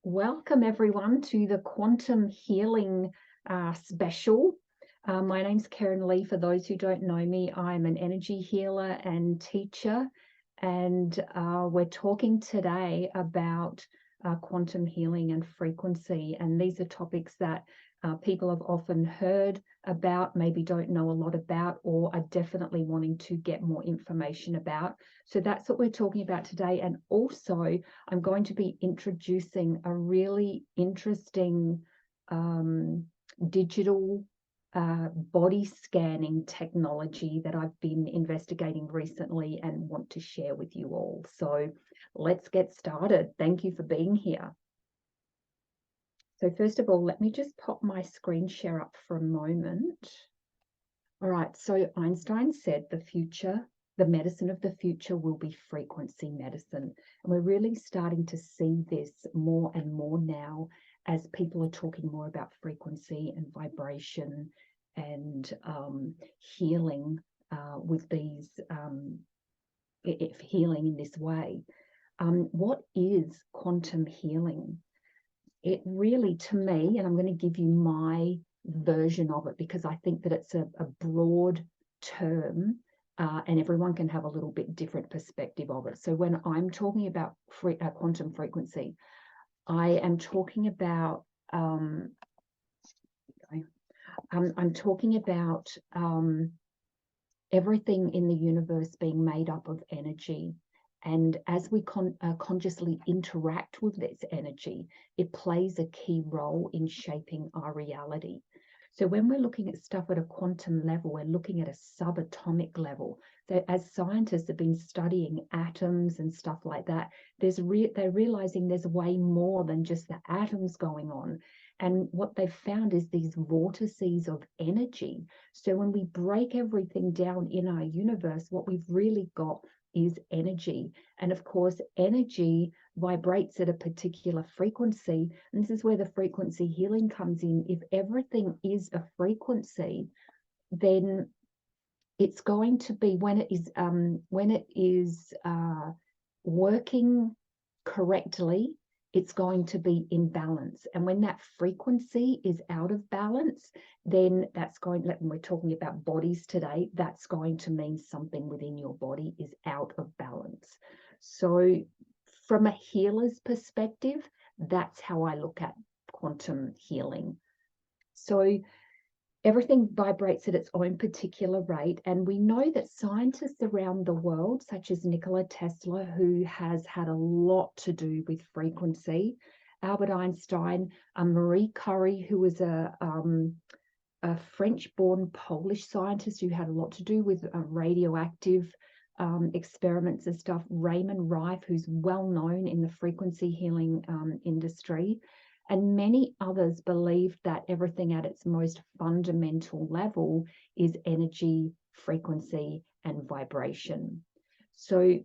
Welcome everyone to the Quantum Healing special. My name's Keryn Lee. For those who don't know me, I'm an energy healer and teacher, and we're talking today about quantum healing and frequency. And these are topics that people have often heard about, maybe don't know a lot about, or are definitely wanting to get more information about. So that's what we're talking about today. And also, I'm going to be introducing a really interesting digital body scanning technology that I've been investigating recently and want to share with you all. So let's get started. Thank you for being here. So first of all, let me just pop my screen share up for a moment. All right, so Einstein said the medicine of the future will be frequency medicine. And we're really starting to see this more and more now as people are talking more about frequency and vibration and healing with these, healing in this way. What is quantum healing? It really, to me, and I'm going to give you my version of it because I think that it's a broad term and everyone can have a little bit different perspective of it. So when I'm talking about quantum frequency, I am talking about I'm talking about everything in the universe being made up of energy. And as we consciously interact with this energy, it plays a key role in shaping our reality. So when we're looking at stuff at a quantum level, we're looking at a subatomic level. So as scientists have been studying atoms and stuff like that, they're realizing there's way more than just the atoms going on. And what they've found is these vortices of energy. So when we break everything down in our universe, what we've really got is energy. And of course, energy vibrates at a particular frequency. And this is where the frequency healing comes in. If everything is a frequency, then it's going to be, when it is working correctly, it's going to be in balance. And when that frequency is out of balance, then that's going, when we're talking about bodies today, that's going to mean something within your body is out of balance. So from a healer's perspective, that's how I look at quantum healing. So everything vibrates at its own particular rate. And we know that scientists around the world, such as Nikola Tesla, who has had a lot to do with frequency, Albert Einstein, Marie Curie, who was a French-born Polish scientist who had a lot to do with radioactive experiments and stuff, Raymond Rife, who's well known in the frequency healing industry, and many others believe that everything at its most fundamental level is energy, frequency, and vibration. So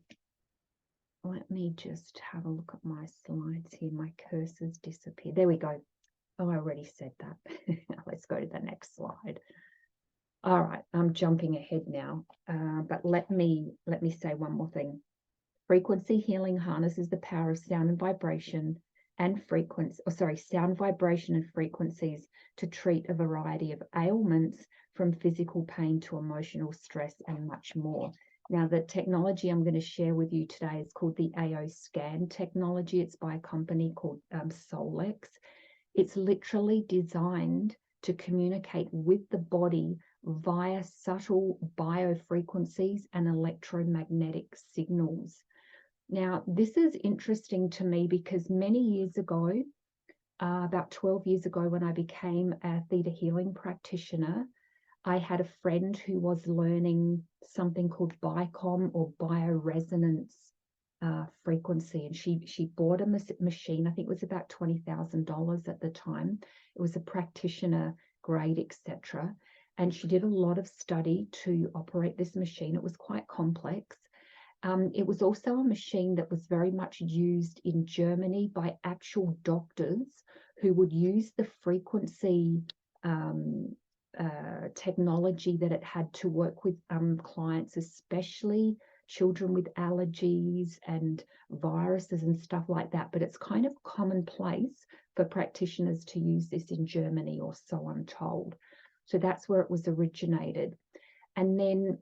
let me just have a look at my slides here. My cursor's disappeared. There we go. Oh, I already said that. Let's go to the next slide. All right, I'm jumping ahead now, but let me say one more thing. Frequency healing harnesses the power of sound and vibration and sound, vibration, and frequencies to treat a variety of ailments, from physical pain to emotional stress and much more. Now, the technology I'm going to share with you today is called the AO scan technology. It's by a company called Solex. It's literally designed to communicate with the body via subtle biofrequencies and electromagnetic signals. Now, this is interesting to me because many years ago, about 12 years ago, when I became a theta healing practitioner, I had a friend who was learning something called BICOM, or bioresonance frequency, and she bought a machine. I think it was about $20,000 at the time. It was a practitioner grade, etc. And she did a lot of study to operate this machine. It was quite complex. It was also a machine that was very much used in Germany by actual doctors who would use the frequency technology that it had to work with clients, especially children with allergies and viruses and stuff like that, but it's kind of commonplace for practitioners to use this in Germany, or so I'm told. So that's where it was originated. And then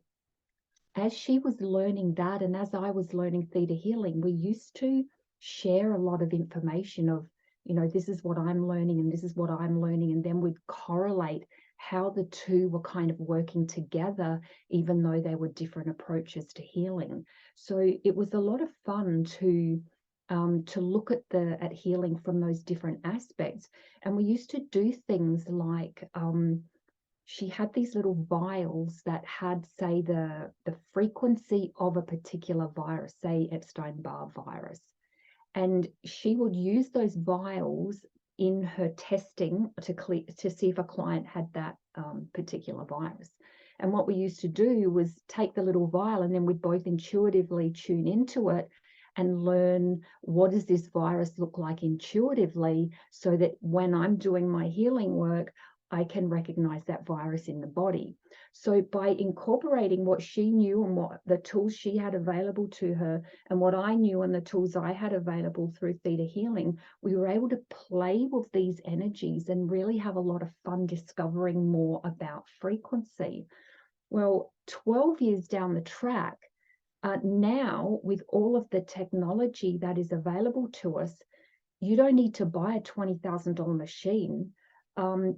as she was learning that, and as I was learning theta healing, we used to share a lot of information of, this is what I'm learning and this is what I'm learning. And then we'd correlate how the two were kind of working together, even though they were different approaches to healing. So it was a lot of fun to look at healing from those different aspects. And we used to do things like, she had these little vials that had, say, the frequency of a particular virus, say Epstein-Barr virus. And she would use those vials in her testing to see if a client had that particular virus. And what we used to do was take the little vial, and then we'd both intuitively tune into it and learn, what does this virus look like intuitively, so that when I'm doing my healing work, I can recognize that virus in the body. So by incorporating what she knew and what the tools she had available to her, and what I knew and the tools I had available through theta healing, we were able to play with these energies and really have a lot of fun discovering more about frequency. Well, 12 years down the track, now with all of the technology that is available to us, you don't need to buy a $20,000 machine.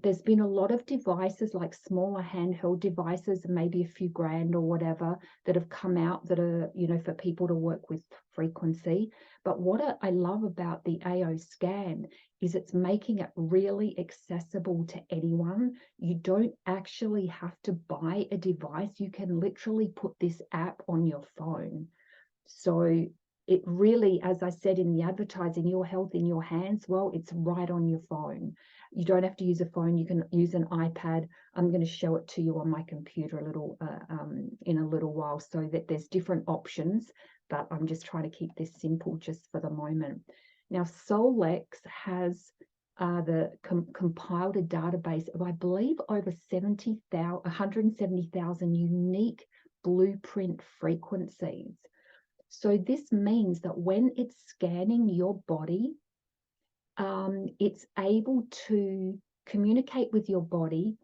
There's been a lot of devices, like smaller handheld devices, maybe a few grand or whatever, that have come out that are, for people to work with frequency. But what I love about the AO scan is it's making it really accessible to anyone. You don't actually have to buy a device. You can literally put this app on your phone. So it really, as I said in the advertising, your health in your hands, well, it's right on your phone. You don't have to use a phone. You can use an iPad. I'm going to show it to you on my computer in a little while, so that there's different options, but I'm just trying to keep this simple just for the moment. Now, Solex has compiled a database of, I believe, over 170,000 unique blueprint frequencies. So this means that when it's scanning your body, it's able to communicate with your body,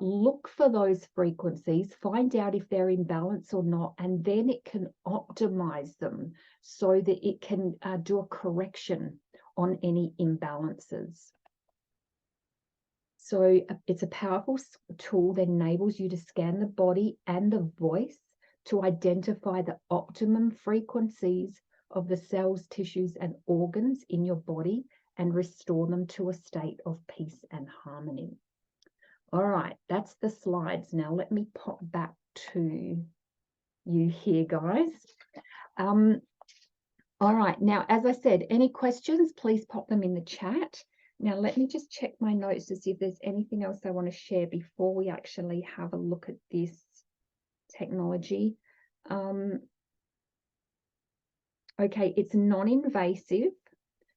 look for those frequencies, find out if they're in balance or not, and then it can optimize them so that it can do a correction on any imbalances. So it's a powerful tool that enables you to scan the body and the voice to identify the optimum frequencies of the cells, tissues, and organs in your body, and restore them to a state of peace and harmony. All right, that's the slides. Now let me pop back to you here, guys. All right, now, as I said, any questions, please pop them in the chat. Now, let me just check my notes to see if there's anything else I want to share before we actually have a look at this technology. Okay, it's non-invasive.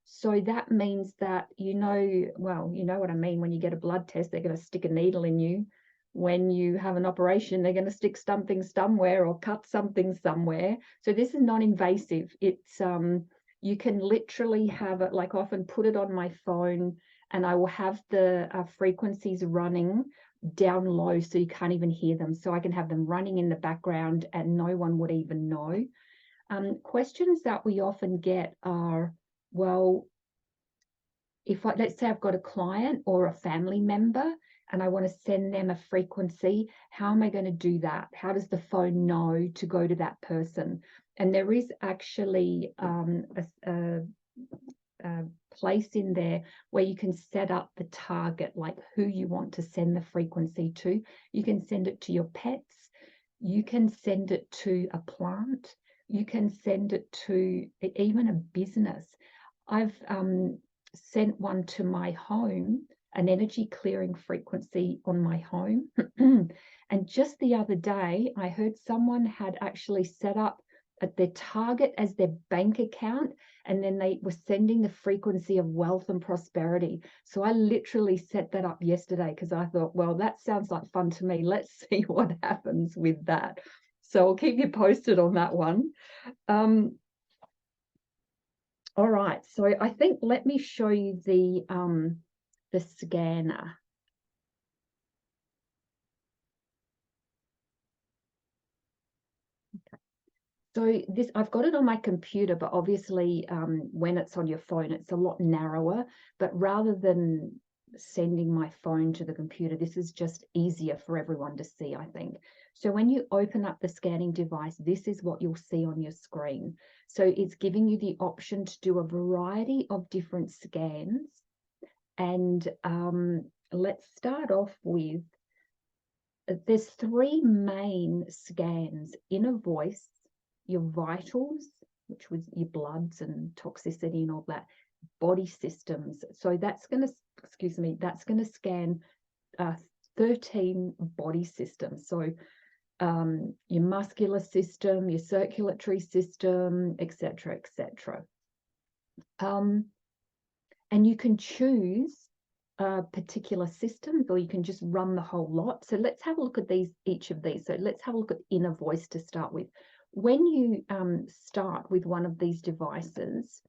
So that means that, well, you know what I mean. When you get a blood test, they're going to stick a needle in you. When you have an operation, they're going to stick something somewhere or cut something somewhere. So this is non-invasive. It's you can literally have it, like, often put it on my phone, and I will have the frequencies running down low so you can't even hear them. So I can have them running in the background and no one would even know. Questions that we often get are, well, let's say I've got a client or a family member and I want to send them a frequency, how am I going to do that? How does the phone know to go to that person? And there is actually a place in there where you can set up the target, like who you want to send the frequency to. You can send it to your pets. You can send it to a plant. You can send it to even a business. I've sent one to my home, an energy clearing frequency on my home. And just the other day, I heard someone had actually set up their target as their bank account, and then they were sending the frequency of wealth and prosperity. So I literally set that up yesterday because I thought, well, that sounds like fun to me. Let's see what happens with that. So I'll keep you posted on that one. All right, so I think let me show you the scanner. So this, I've got it on my computer, but obviously when it's on your phone, it's a lot narrower. But rather than sending my phone to the computer, this is just easier for everyone to see, I think. So when you open up the scanning device, this is what you'll see on your screen. So it's giving you the option to do a variety of different scans. And let's start off with, there's three main scans: inner voice, your vitals, which was your bloods and toxicity and all that, body systems. So that's going to, excuse me, that's going to scan 13 body systems. So your muscular system, your circulatory system, etc., etc. And you can choose particular systems, or you can just run the whole lot. So let's have a look at each of these. So let's have a look at inner voice to start with. When you start with one of these devices,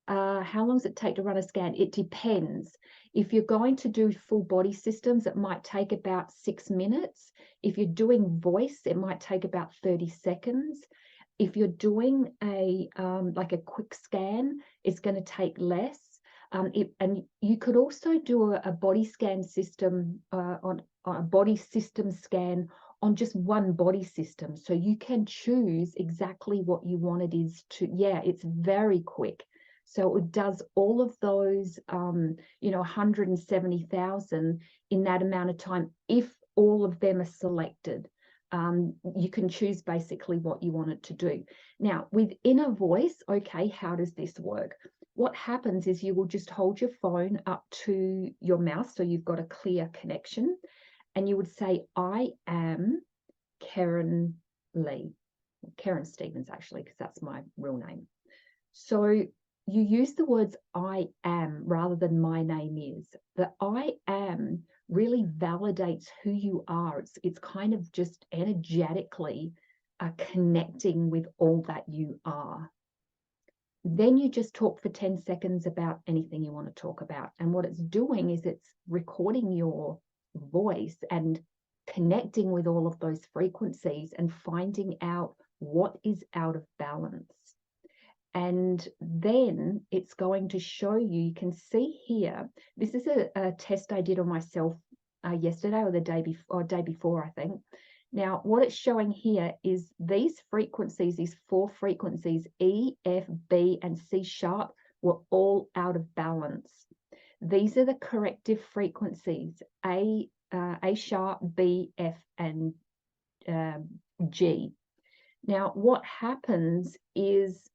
how long does it take to run a scan? It depends. If you're going to do full body systems, it might take about 6 minutes. If you're doing voice, it might take about 30 seconds. If you're doing like a quick scan, it's going to take less. And you could also do a body scan system on a body system scan on just one body system. So you can choose exactly what you want it is to, yeah, it's very quick. So it does all of those, 170,000 in that amount of time, if all of them are selected. You can choose basically what you want it to do. Now, with inner voice, okay, how does this work? What happens is you will just hold your phone up to your mouth, so you've got a clear connection, and you would say, I am Keryn Lee. Keryn Stevens, actually, because that's my real name. So you use the words I am rather than my name is. The I am really validates who you are. It's kind of just energetically connecting with all that you are. Then you just talk for 10 seconds about anything you want to talk about. And what it's doing is it's recording your voice and connecting with all of those frequencies and finding out what is out of balance. And then it's going to show you, you can see here, this is a test I did on myself yesterday or the day before, I think. Now, what it's showing here is these frequencies, these 4 frequencies, E, F, B, and C sharp, were all out of balance. These are the corrective frequencies, A sharp, B, F, and G. Now, what happens is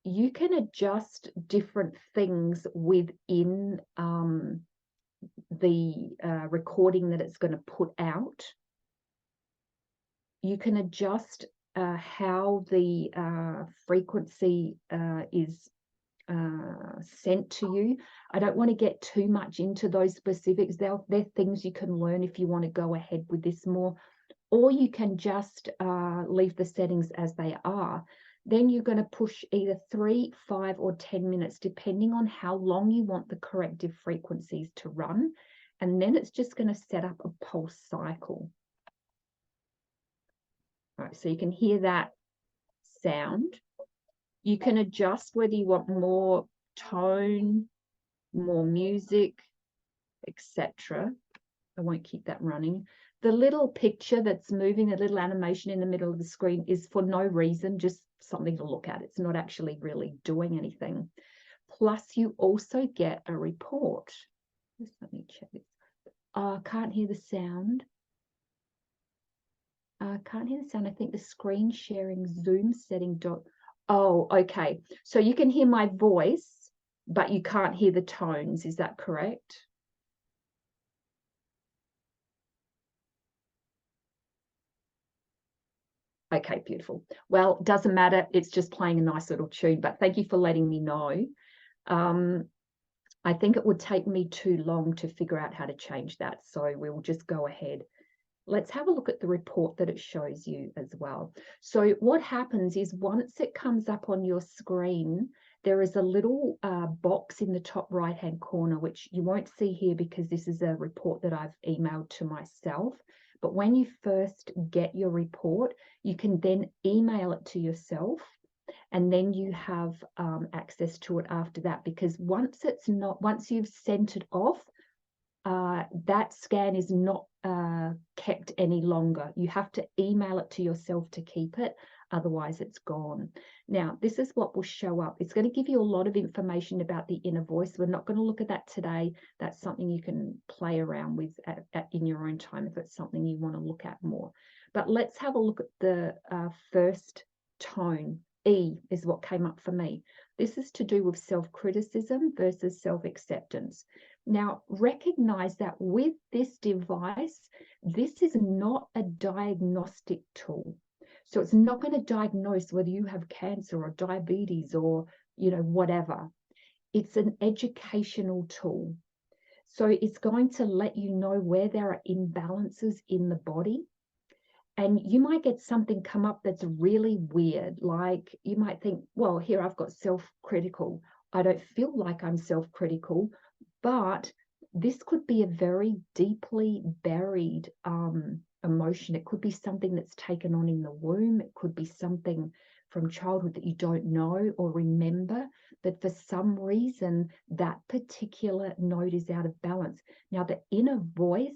you can adjust different things within the recording that it's going to put out. You can adjust how the frequency is sent to you. I don't want to get too much into those specifics. They're things you can learn if you want to go ahead with this more, or you can just leave the settings as they are. Then you're going to push either 3, 5, or 10 minutes, depending on how long you want the corrective frequencies to run. And then it's just going to set up a pulse cycle. All right, so you can hear that sound. You can adjust whether you want more tone, more music, etc. I won't keep that running. The little picture that's moving, the little animation in the middle of the screen, is for no reason, just something to look at. It's not actually really doing anything. Plus, you also get a report. Just let me check it. Can't hear the sound. Can't hear the sound. I think the screen sharing Zoom setting dot. Oh, okay. So you can hear my voice, but you can't hear the tones. Is that correct? Okay, beautiful. Well, doesn't matter. It's just playing a nice little tune, but thank you for letting me know. I think it would take me too long to figure out how to change that. So we will just go ahead let's have a look at the report that it shows you as well. So what happens is once it comes up on your screen, there is a little box in the top right-hand corner, which you won't see here because this is a report that I've emailed to myself. But when you first get your report, you can then email it to yourself, and then you have access to it after that, because once you've sent it off, that scan is not kept any longer. You have to email it to yourself to keep it, otherwise it's gone. Now, this is what will show up. It's going to give you a lot of information about the inner voice. We're not going to look at that today. That's something you can play around with in your own time if it's something you want to look at more. But let's have a look at the first tone. E is what came up for me. This is to do with self-criticism versus self-acceptance. Now, recognize that with this device, this is not a diagnostic tool. So it's not going to diagnose whether you have cancer or diabetes or, whatever. It's an educational tool. So it's going to let you know where there are imbalances in the body. And you might get something come up that's really weird. Like you might think, well, here I've got self-critical. I don't feel like I'm self-critical, but this could be a very deeply buried emotion. It could be something that's taken on in the womb. It could be something from childhood that you don't know or remember, but for some reason, that particular note is out of balance. Now, the inner voice,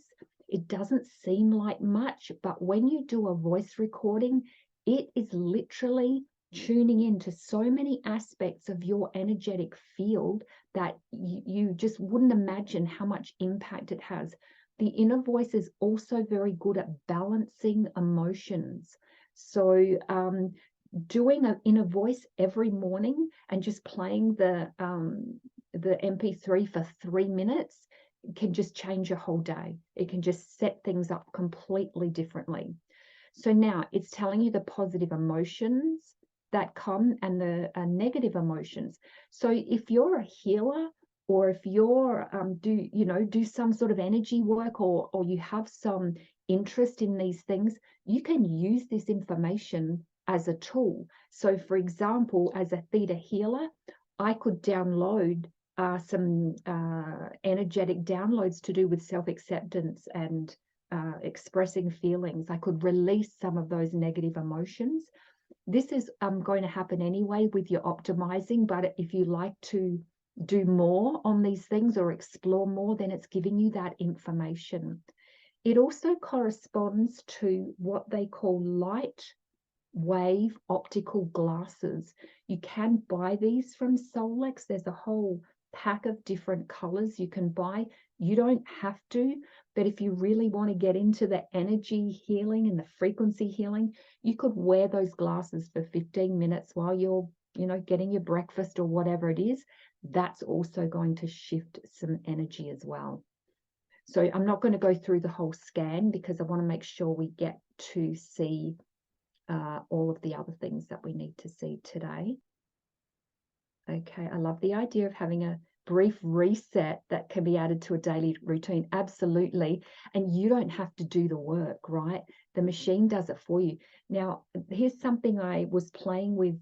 it doesn't seem like much, but when you do a voice recording, it is literally tuning into so many aspects of your energetic field that you just wouldn't imagine how much impact it has. The inner voice is also very good at balancing emotions. So doing an inner voice every morning and just playing the MP3 for 3 minutes can just change your whole day. It can just set things up completely differently. So now it's telling you the positive emotions that come and the negative emotions. So if you're a healer, or if you're do some sort of energy work, or you have some interest in these things, you can use this information as a tool. So for example, as a theta healer, I could download some energetic downloads to do with self-acceptance and expressing feelings. I could release some of those negative emotions. This is going to happen anyway with your optimizing, but if you like to do more on these things or explore more, then it's giving you that information. It also corresponds to what they call light wave optical glasses. You can buy these from Solex. There's a whole pack of different colors you can buy. You don't have to, but if you really want to get into the energy healing and the frequency healing, you could wear those glasses for 15 minutes while you're, getting your breakfast or whatever it is. That's also going to shift some energy as well. So I'm not going to go through the whole scan because I want to make sure we get to see all of the other things that we need to see today. Okay, I love the idea of having a brief reset that can be added to a daily routine. Absolutely. And you don't have to do the work, right? The machine does it for you. Now, here's something I was playing with.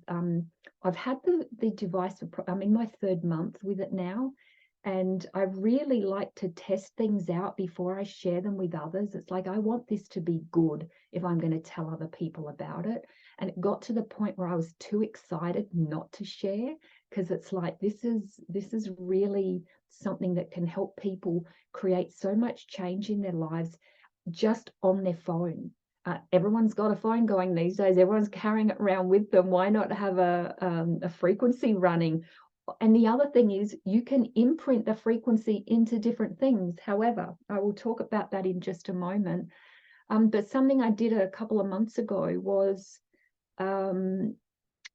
I've had the device I'm in my 3rd month with it now. And I really like to test things out before I share them with others. It's like, I want this to be good if I'm going to tell other people about it. And it got to the point where I was too excited not to share, because it's like, this is really something that can help people create so much change in their lives just on their phone. Everyone's got a phone going these days. Everyone's carrying it around with them. Why not have a frequency running? And the other thing is, you can imprint the frequency into different things. However, I will talk about that in just a moment. But something I did a couple of months ago was I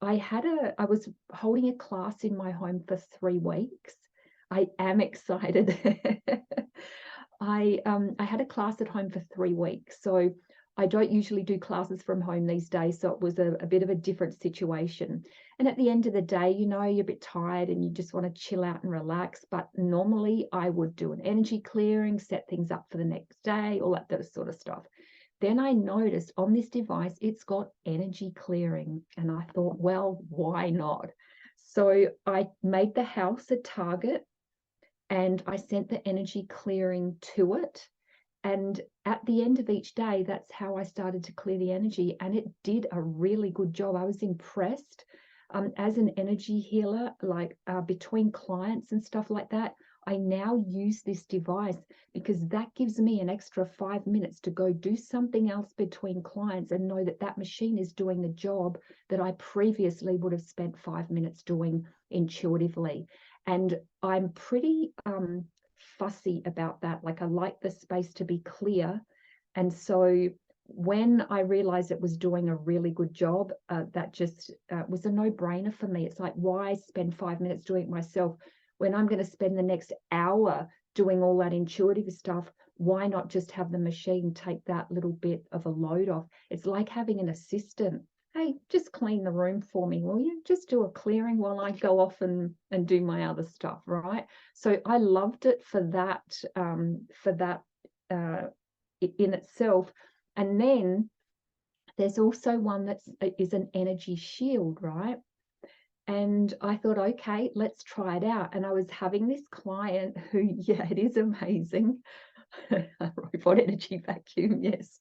was holding a class in my home for 3 weeks. I am excited. I had a class at home for 3 weeks. So I don't usually do classes from home these days. So it was a bit of a different situation. And at the end of the day, you're a bit tired and you just want to chill out and relax. But normally I would do an energy clearing, set things up for the next day, all that sort of stuff. then I noticed on this device, it's got energy clearing. And I thought, well, why not? So I made the house a target and I sent the energy clearing to it. And at the end of each day, that's how I started to clear the energy. And it did a really good job. I was impressed. As an energy healer, like between clients and stuff like that, I now use this device because that gives me an extra 5 minutes to go do something else between clients and know that that machine is doing the job that I previously would have spent 5 minutes doing intuitively. And I'm pretty fussy about that. Like, I like the space to be clear. And so when I realized it was doing a really good job, that just was a no-brainer for me. It's like, why spend 5 minutes doing it myself when I'm going to spend the next hour doing all that intuitive stuff? Why not just have the machine take that little bit of a load off? It's like having an assistant. Hey, just clean the room for me, will you? Just do a clearing while I go off and do my other stuff, right? So I loved it for that in itself. And then there's also one that is an energy shield, right? And I thought, okay, let's try it out. And I was having this client who, yeah, it is amazing. Robot energy vacuum, yes.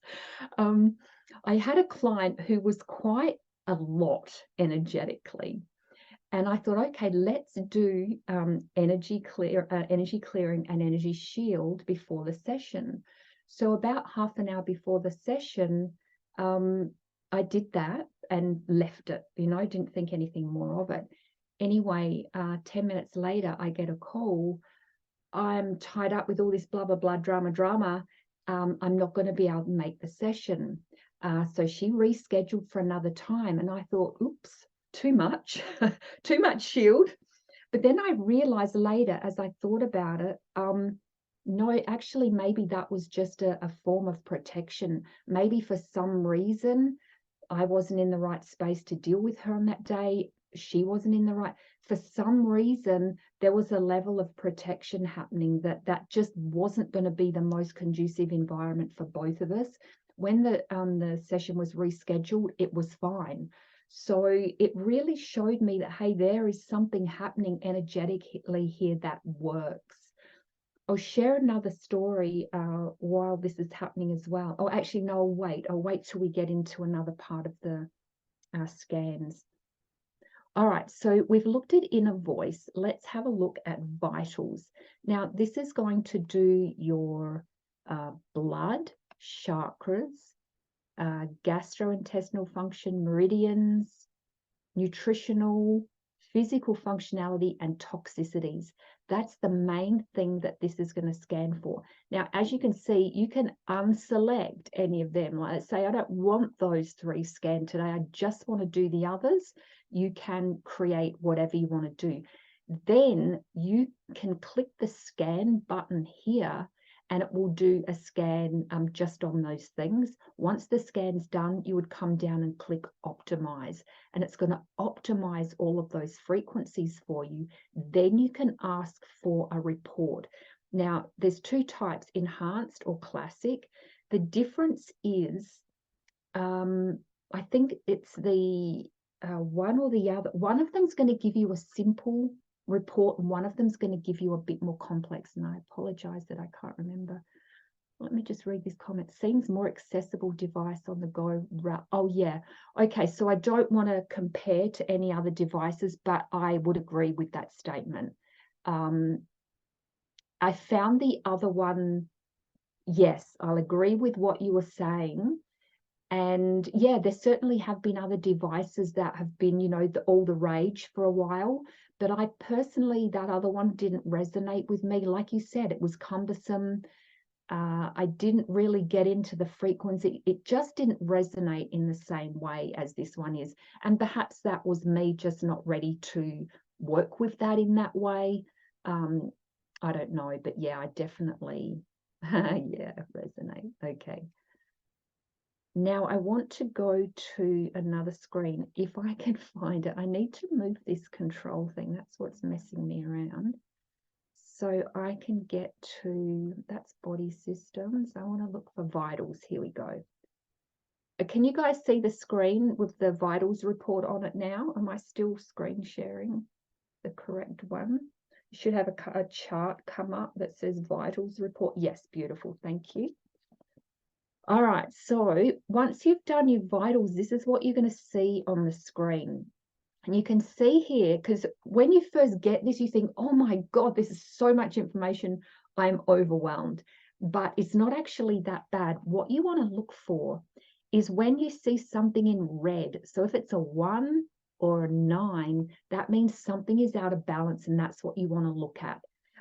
I had a client who was quite a lot energetically. And I thought, okay, let's do energy clearing and energy shield before the session. So about half an hour before the session, I did that and left it. I didn't think anything more of it. Anyway, 10 minutes later, I get a call. I'm tied up with all this blah, blah, blah, drama. I'm not going to be able to make the session. So she rescheduled for another time. And I thought, oops, too much, too much shield. But then I realized later, as I thought about it, no, actually, maybe that was just a form of protection. Maybe for some reason, I wasn't in the right space to deal with her on that day. She wasn't in the right. For some reason, there was a level of protection happening that just wasn't going to be the most conducive environment for both of us. When the session was rescheduled, it was fine. So it really showed me that, hey, there is something happening energetically here that works. I'll share another story while this is happening as well. Oh, actually, no, I'll wait till we get into another part of the scans. All right, so we've looked at inner voice. Let's have a look at vitals. Now, this is going to do your blood, chakras, gastrointestinal function, meridians, nutritional, physical functionality, and toxicities. That's the main thing that this is going to scan for. Now, as you can see, you can unselect any of them. Like, let's say I don't want those 3 scanned today. I just want to do the others. You can create whatever you want to do. Then you can click the scan button here and it will do a scan just on those things. Once the scan's done, you would come down and click optimize, and it's going to optimize all of those frequencies for you. Then you can ask for a report. Now, there's 2 types, enhanced or classic. The difference is, I think it's the one or the other. One of them's going to give you a simple report and one of them's going to give you a bit more complex, and I apologize that I can't remember. Let me just read this comment. Seems more accessible device on the go. Oh yeah, okay, so I don't want to compare to any other devices, but I would agree with that statement. I found the other one, yes, I'll agree with what you were saying. And yeah, there certainly have been other devices that have been, all the rage for a while. But I personally, that other one didn't resonate with me. Like you said, it was cumbersome. I didn't really get into the frequency. It just didn't resonate in the same way as this one is. And perhaps that was me just not ready to work with that in that way. I don't know, but yeah, I definitely, yeah, resonate. Okay. Now I want to go to another screen. If I can find it, I need to move this control thing. That's what's messing me around. So I can get to, that's body systems. I want to look for vitals. Here we go. Can you guys see the screen with the vitals report on it now? Am I still screen sharing the correct one? You should have a chart come up that says vitals report. Yes, beautiful. Thank you. All right, so once you've done your vitals, this is what you're going to see on the screen. And you can see here, because when you first get this, you think, oh my God, this is so much information, I'm overwhelmed. But it's not actually that bad. What you want to look for is when you see something in red. So if it's a 1 or a 9, that means something is out of balance, and that's what you want to look at.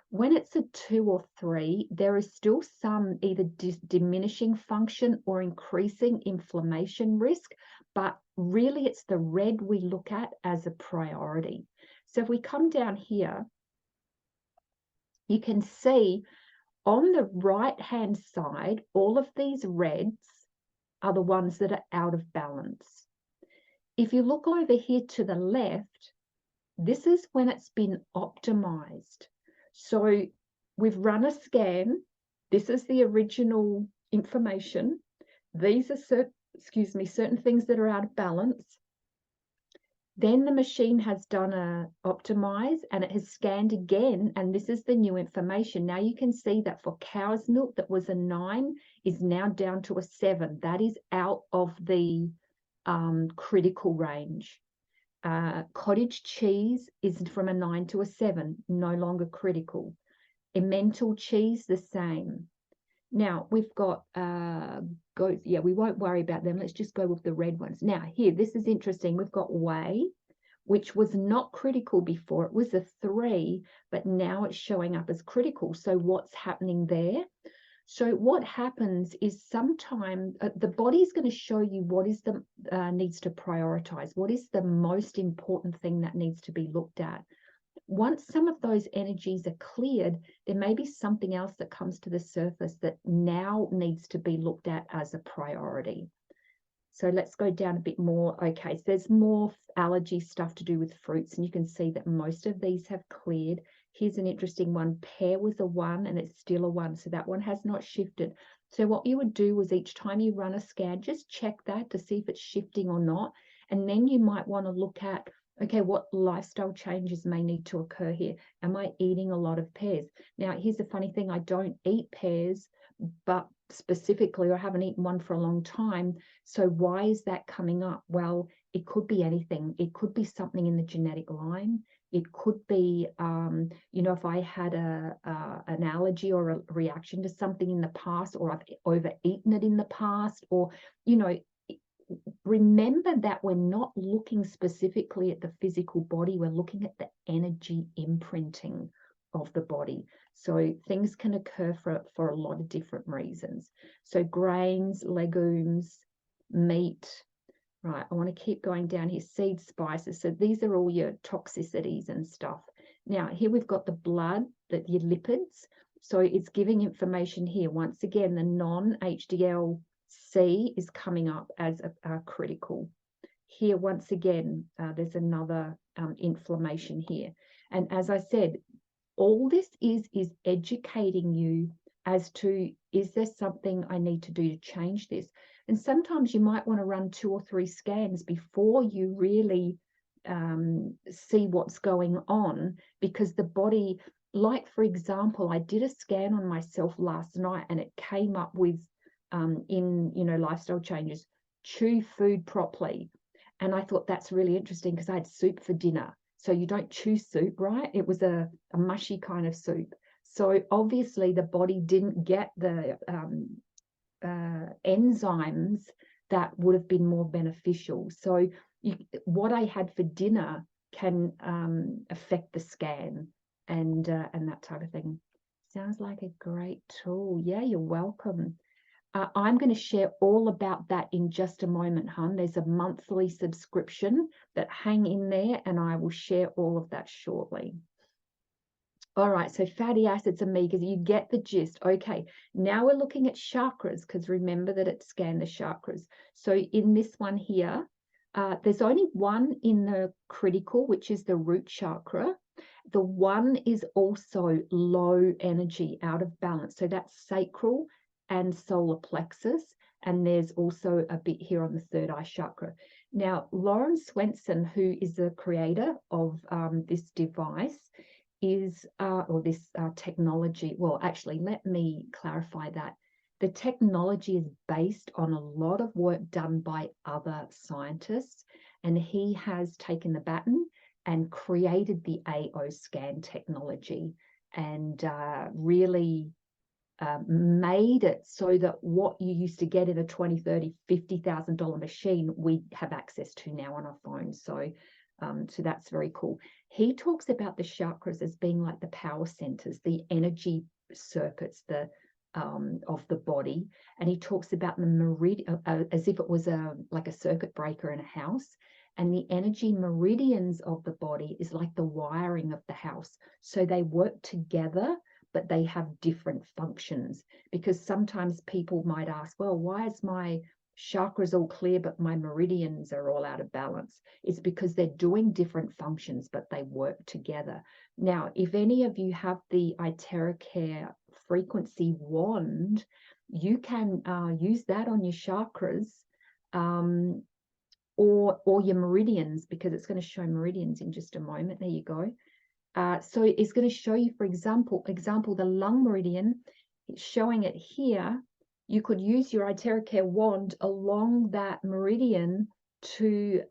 When it's a 2 or 3, there is still some either diminishing function or increasing inflammation risk, but really it's the red we look at as a priority. So if we come down here, you can see on the right-hand side, all of these reds are the ones that are out of balance. If you look over here to the left, this is when it's been optimized. So we've run a scan. This is the original information. These are certain things that are out of balance. Then the machine has done a optimize and it has scanned again, and this is the new information. Now you can see that for cow's milk that was a 9 is now down to a 7. That is out of the critical range. Cottage cheese is from a 9 to a 7, no longer critical. Emmental cheese, the same. Now we've got goats. Yeah, we won't worry about them. Let's just go with the red ones. Now here, this is interesting. We've got whey, which was not critical before. It was a 3, but now it's showing up as critical. So what's happening there? So what happens is sometimes the body's going to show you what is the needs to prioritize, what is the most important thing that needs to be looked at. Once some of those energies are cleared, there may be something else that comes to the surface that now needs to be looked at as a priority. So let's go down a bit more. Okay, so there's more allergy stuff to do with fruits, and you can see that most of these have cleared. Here's an interesting one. Pear was a 1 and it's still a 1, so that one has not shifted. So what you would do is each time you run a scan, just check that to see if it's shifting or not. And then you might want to look at, okay, what lifestyle changes may need to occur here? Am I eating a lot of pears? Now, here's the funny thing. I don't eat pears, but specifically, I haven't eaten one for a long time. So why is that coming up? Well, it could be anything. It could be something in the genetic line. It could be, if I had an allergy or a reaction to something in the past, or I've overeaten it in the past, or, remember that we're not looking specifically at the physical body. We're looking at the energy imprinting of the body. So things can occur for a lot of different reasons. So grains, legumes, meat. Right, I want to keep going down here. Seed, spices. So these are all your toxicities and stuff. Now, here we've got the blood, your lipids. So it's giving information here. Once again, the non-HDL-C is coming up as a critical. Here, once again, there's another inflammation here. And as I said, all this is educating you as to, is there something I need to do to change this? And sometimes you might want to run 2 or 3 scans before you really see what's going on, because the body, like, for example, I did a scan on myself last night and it came up with lifestyle changes, chew food properly. And I thought that's really interesting because I had soup for dinner. So you don't chew soup, right? It was a mushy kind of soup. So obviously the body didn't get the enzymes that would have been more beneficial. So what I had for dinner can affect the scan and that type of thing. Sounds like a great tool. Yeah, you're welcome. I'm going to share all about that in just a moment, hun. There's a monthly subscription that hang in there, and I will share all of that shortly. All right, so fatty acids, omegas, you get the gist. Okay, now we're looking at chakras, because remember that it scanned the chakras. So in this one here, there's only one in the critical, which is the root chakra. The one is also low energy, out of balance. So that's sacral and solar plexus. And there's also a bit here on the third eye chakra. Now, Lauren Swenson, who is the creator of this device, or this technology. Well, actually, let me clarify that. The technology is based on a lot of work done by other scientists, and he has taken the baton and created the AO scan technology and really made it so that what you used to get in a $20, $30, $50,000 machine, we have access to now on our phones. So that's very cool. He talks about the chakras as being like the power centers, the energy circuits, of the body, and he talks about the meridian as if it was like a circuit breaker in a house. And the energy meridians of the body is like the wiring of the house. So they work together, but they have different functions. Because sometimes people might ask, well, why is my chakras all clear, but my meridians are all out of balance? It's because they're doing different functions, but they work together. Now, if any of you have the IteraCare frequency wand, you can use that on your chakras, or your meridians, because it's going to show meridians in just a moment. There you go. So it's going to show you, for example, the lung meridian. It's showing it here. You could use your IteraCare wand along that meridian to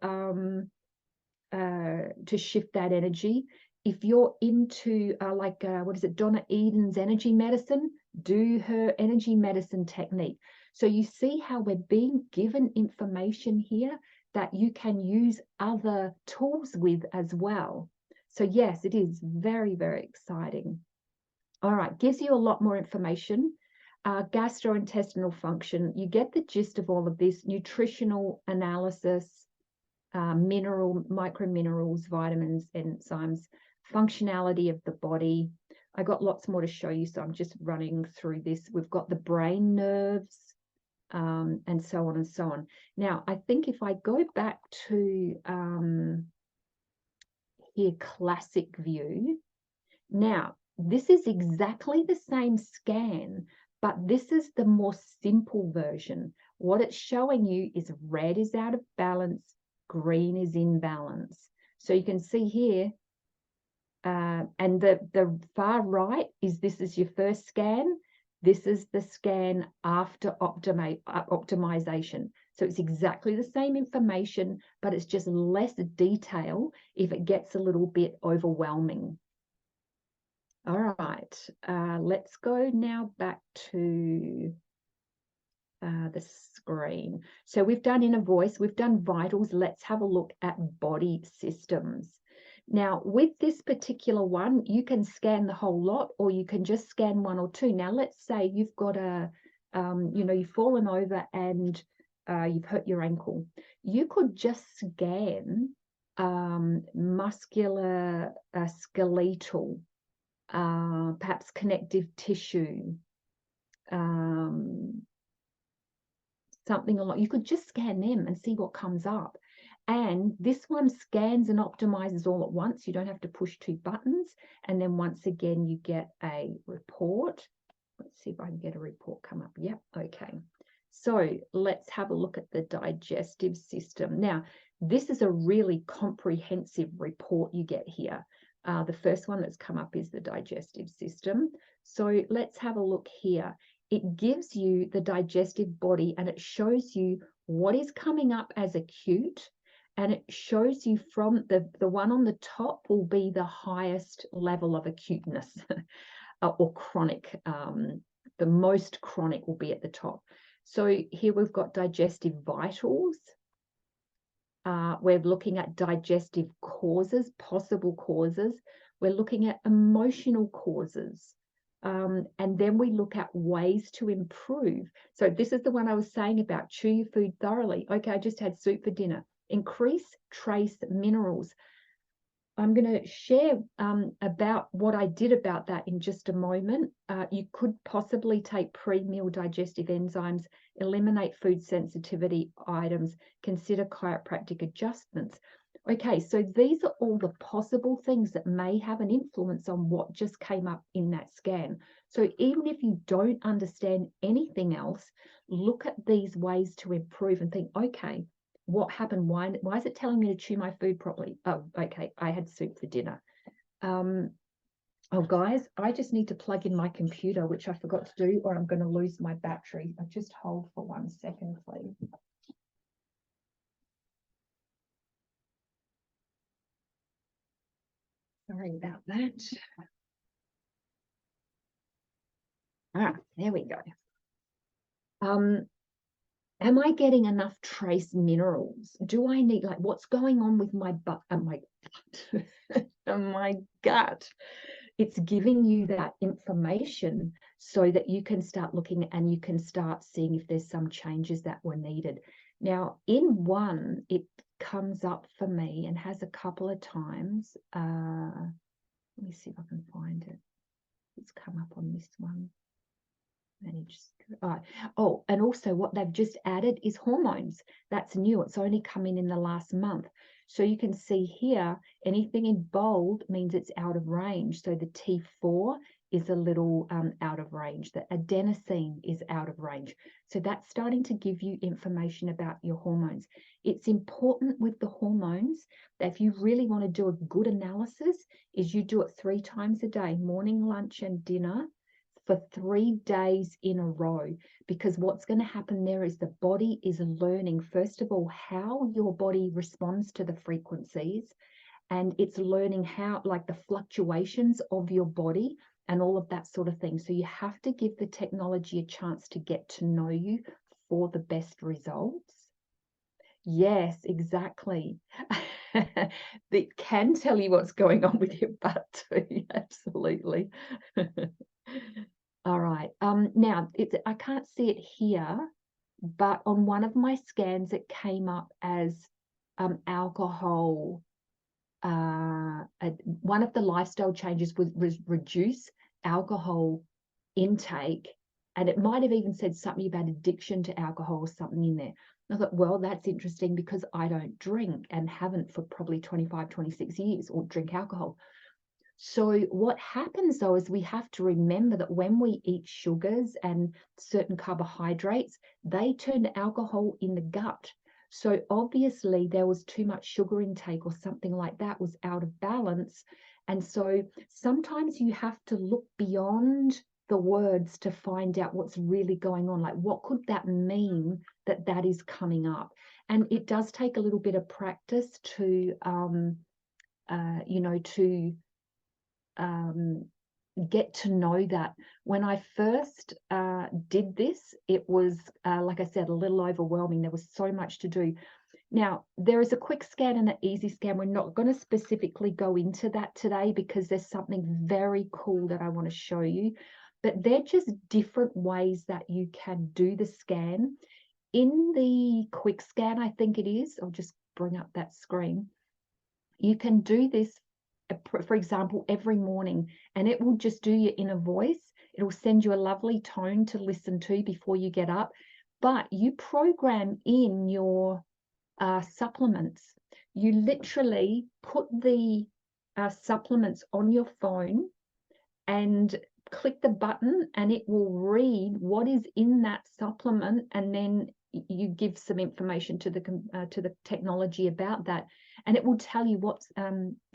shift that energy. If you're into what is it, Donna Eden's energy medicine, do her energy medicine technique. So you see how we're being given information here that you can use other tools with as well. So yes, it is very, very exciting. All right, gives you a lot more information. Gastrointestinal function, you get the gist of all of this. Nutritional analysis, microminerals, vitamins, enzymes, functionality of the body. I got lots more to show you, so I'm just running through this. We've got the brain nerves, and so on and so on. Now, I think if I go back to here, classic view. Now, this is exactly the same scan, but this is the more simple version. What it's showing you is red is out of balance, green is in balance. So you can see here, and the far right this is your first scan. This is the scan after optimization. So it's exactly the same information, but it's just less detail if it gets a little bit overwhelming. All right, let's go now back to the screen. So we've done inner voice, we've done vitals. Let's have a look at body systems. Now, with this particular one, you can scan the whole lot, or you can just scan one or two. Now, let's say you've got you've fallen over and you've hurt your ankle. You could just scan muscular, skeletal, perhaps connective tissue, something along. You could just scan them and see what comes up. And this one scans and optimizes all at once. You don't have to push two buttons. And then once again, you get a report. Let's see if I can get a report come up. Yep, okay. So let's have a look at the digestive system. Now, this is a really comprehensive report you get here. The first one that's come up is the digestive system. So let's have a look here. It gives you the digestive body, and it shows you what is coming up as acute, and it shows you from the one on the top will be the highest level of acuteness or chronic. The most chronic will be at the top. So here we've got digestive vitals. We're looking at digestive causes, possible causes. We're looking at emotional causes. And then we look at ways to improve. So this is the one I was saying about chew your food thoroughly. Okay, I just had soup for dinner. Increase trace minerals. I'm going to share about what I did about that in just a moment. You could possibly take pre-meal digestive enzymes, eliminate food sensitivity items, consider chiropractic adjustments. Okay, so these are all the possible things that may have an influence on what just came up in that scan. So even if you don't understand anything else, look at these ways to improve and think, okay, what happened? Why is it telling me to chew my food properly? Oh, okay, I had soup for dinner. Oh, guys, I just need to plug in my computer, which I forgot to do, or I'm going to lose my battery. Just hold for 1 second, please. Sorry about that. There we go. Am I getting enough trace minerals? Do I need, like, what's going on with my my gut? It's giving you that information so that you can start looking and you can start seeing if there's some changes that were needed. Now, in one, it comes up for me and has a couple of times. Let me see if I can find it. It's come up on this one. Oh, and also what they've just added is hormones. That's new. It's only come in the last month. So you can see here, anything in bold means it's out of range. So the T4 is a little out of range. The adenosine is out of range. So that's starting to give you information about your hormones. It's important with the hormones that if you really want to do a good analysis, is you do it 3 times a day, morning, lunch, and dinner, for 3 days in a row, because what's going to happen there is the body is learning, first of all, how your body responds to the frequencies, and it's learning how, like, the fluctuations of your body and all of that sort of thing. So you have to give the technology a chance to get to know you for the best results. Yes, exactly. It can tell you what's going on with your butt too. Absolutely. All right. Now I can't see it here, but on one of my scans, it came up as alcohol. One of the lifestyle changes was reduce alcohol intake, and it might have even said something about addiction to alcohol or something in there. I thought, well, that's interesting because I don't drink and haven't for probably 25, 26 years, or drink alcohol. So what happens though is we have to remember that when we eat sugars and certain carbohydrates, they turn to alcohol in the gut. So obviously there was too much sugar intake or something like that was out of balance. And so sometimes you have to look beyond the words to find out what's really going on. Like, what could that mean that is coming up? And it does take a little bit of practice to, get to know that. When I first did this, it was, like I said, a little overwhelming. There was so much to do. Now, there is a quick scan and an easy scan. We're not going to specifically go into that today because there's something very cool that I want to show you. But they're just different ways that you can do the scan. In the quick scan, I think it is, I'll just bring up that screen. You can do this, for example, every morning, and it will just do your inner voice. It'll send you a lovely tone to listen to before you get up. But you program in your supplements. You literally put the supplements on your phone and click the button, and it will read what is in that supplement, and then you give some information to the technology about that, and it will tell you what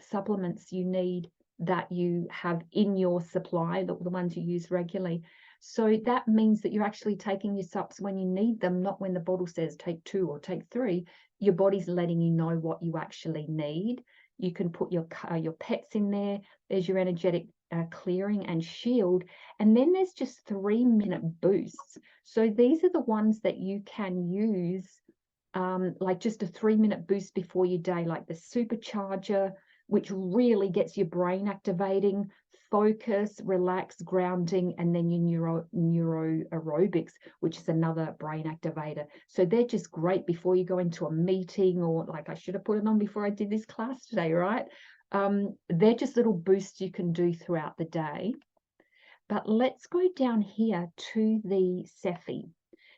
supplements you need that you have in your supply, the ones you use regularly. So that means that you're actually taking your subs when you need them, not when the bottle says take 2 or take 3. Your body's letting you know what you actually need. You can put your pets in there. There's your energetic clearing and shield, and then there's just 3-minute boosts. So these are the ones that you can use, like just a 3-minute boost before your day, like the supercharger, which really gets your brain activating, focus, relax, grounding, and then your neuro aerobics, which is another brain activator. So they're just great before you go into a meeting, or like, I should have put it on before I did this class today, right? They're just little boosts you can do throughout the day. But let's go down here to the Cephi.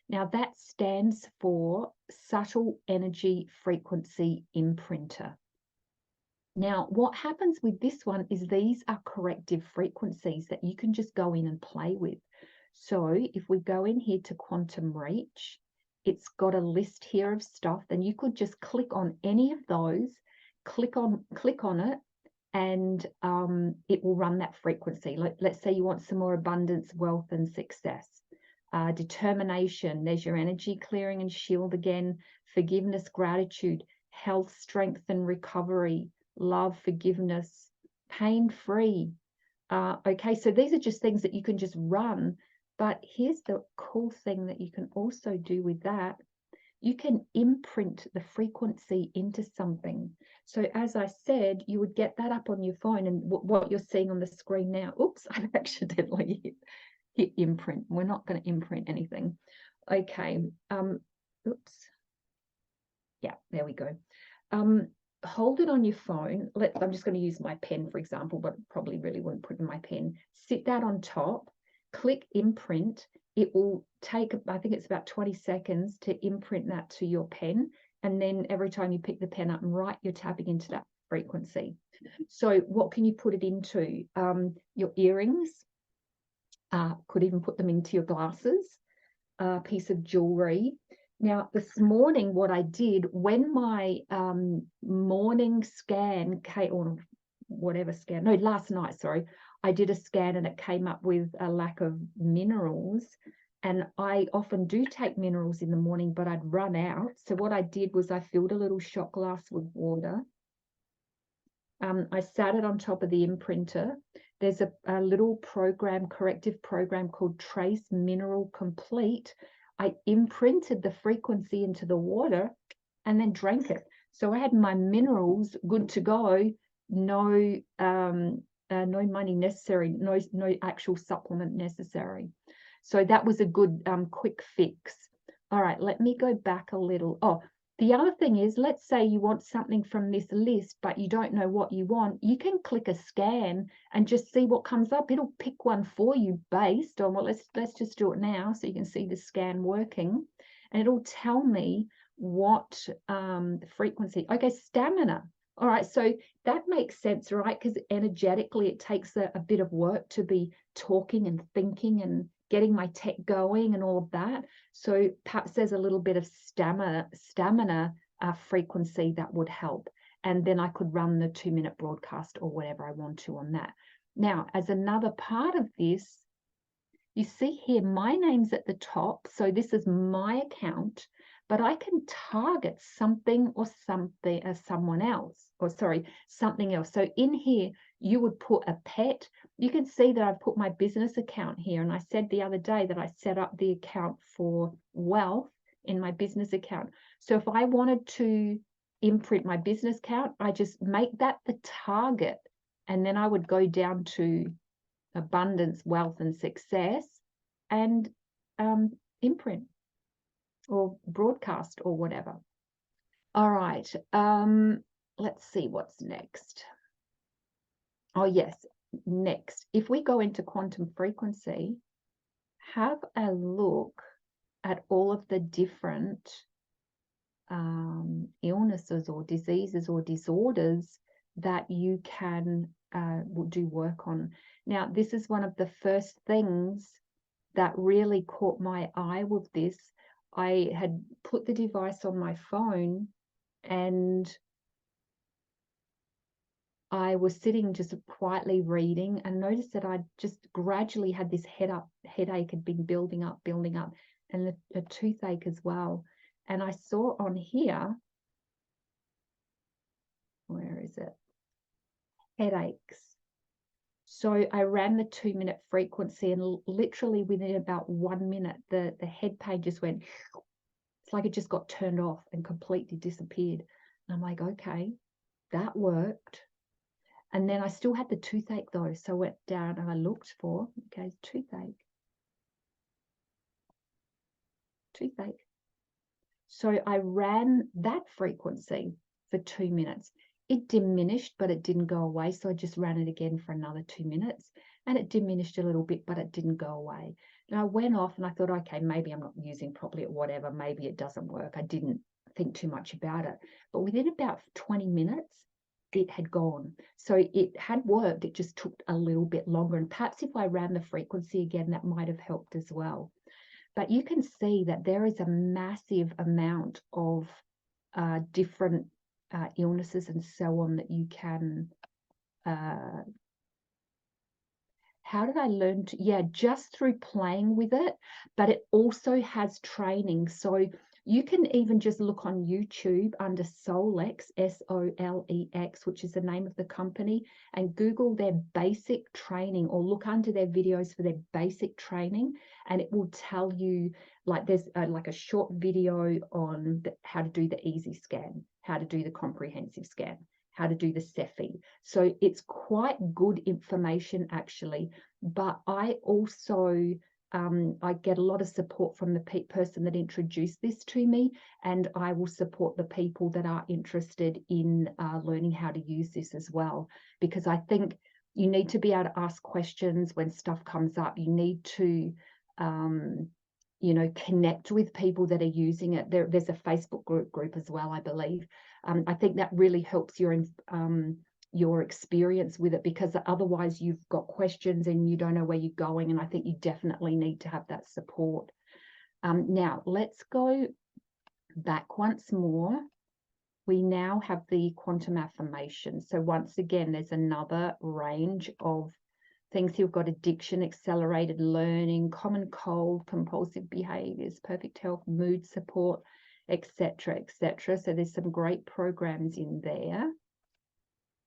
Now that stands for Subtle Energy Frequency Imprinter. Now, what happens with this one is these are corrective frequencies that you can just go in and play with. So if we go in here to Quantum Reach, it's got a list here of stuff. Then you could just click on any of those, click on it, and it will run that frequency. Let's say you want some more abundance, wealth, and success. Determination, there's your energy clearing and shield again. Forgiveness, gratitude, health, strength, and recovery. Love, forgiveness, pain-free. Okay, so these are just things that you can just run. But here's the cool thing that you can also do with that. You can imprint the frequency into something. So as I said, you would get that up on your phone, and what you're seeing on the screen now, oops, I've accidentally hit imprint. We're not going to imprint anything. Okay, oops. Yeah, there we go. Hold it on your phone. I'm just going to use my pen, for example, but probably really wouldn't put in my pen. Sit that on top, click imprint. It will take, I think it's about 20 seconds to imprint that to your pen. And then every time you pick the pen up and write, you're tapping into that frequency. So what can you put it into? Your earrings, could even put them into your glasses, a piece of jewelry. Now, this morning, what I did when my morning scan came, or whatever scan, no, last night, sorry, I did a scan and it came up with a lack of minerals. And I often do take minerals in the morning, but I'd run out. So what I did was I filled a little shot glass with water. I sat it on top of the imprinter. There's a little program, corrective program called Trace Mineral Complete. I imprinted the frequency into the water and then drank it. So I had my minerals good to go. No money necessary, no actual supplement necessary. So that was a good quick fix. All right, let me go back a little. Oh, the other thing is, let's say you want something from this list, but you don't know what you want. You can click a scan and just see what comes up. It'll pick one for you based on, well, let's just do it now so you can see the scan working. And it'll tell me what frequency. Okay, stamina. All right, so that makes sense, right? Because energetically, it takes a bit of work to be talking and thinking and getting my tech going and all of that. So perhaps there's a little bit of stamina frequency that would help. And then I could run the 2-minute broadcast or whatever I want to on that. Now, as another part of this, you see here, my name's at the top. So this is my account, but I can target something or something as someone else, or sorry, something else. So in here, you would put a pet. You can see that I've put my business account here. And I said the other day that I set up the account for wealth in my business account. So if I wanted to imprint my business account, I just make that the target. And then I would go down to abundance, wealth, and success and imprint or broadcast or whatever. All right. Let's see what's next. Oh, yes. Next, if we go into quantum frequency, have a look at all of the different illnesses or diseases or disorders that you can do work on. Now, this is one of the first things that really caught my eye with this. I had put the device on my phone and I was sitting just quietly reading and noticed that I just gradually had this headache had been building up, and a toothache as well. And I saw on here, where is it? Headaches. So I ran the 2-minute frequency and literally within about 1 minute, the head pain just went, it's like it just got turned off and completely disappeared. And I'm like, okay, that worked. And then I still had the toothache though. So I went down and I looked for, okay, toothache. So I ran that frequency for 2 minutes. It diminished, but it didn't go away. So I just ran it again for another 2 minutes and it diminished a little bit, but it didn't go away. And I went off and I thought, okay, maybe I'm not using properly or whatever. Maybe it doesn't work. I didn't think too much about it. But within about 20 minutes, it had gone. So it had worked, it just took a little bit longer. And perhaps if I ran the frequency again, that might have helped as well. But you can see that there is a massive amount of different illnesses and so on that you can how did I learn to, yeah, just through playing with it, but it also has training. So you can even just look on YouTube under Solex, Solex, which is the name of the company, and Google their basic training, or look under their videos for their basic training, and it will tell you, like there's like a short video on how to do the easy scan, how to do the comprehensive scan, how to do the Cephi. So it's quite good information actually, but I also I get a lot of support from the person that introduced this to me, and I will support the people that are interested in learning how to use this as well, because I think you need to be able to ask questions when stuff comes up. You need to you know, connect with people that are using it. There's a Facebook group as well, I believe. I think that really helps your experience with it, because otherwise you've got questions and you don't know where you're going, and I think you definitely need to have that support. Now let's go back once more. We now have the quantum affirmation. So once again, there's another range of things. You've got addiction, accelerated learning, common cold, compulsive behaviors, perfect health, mood support, etc., etc. So there's some great programs in there.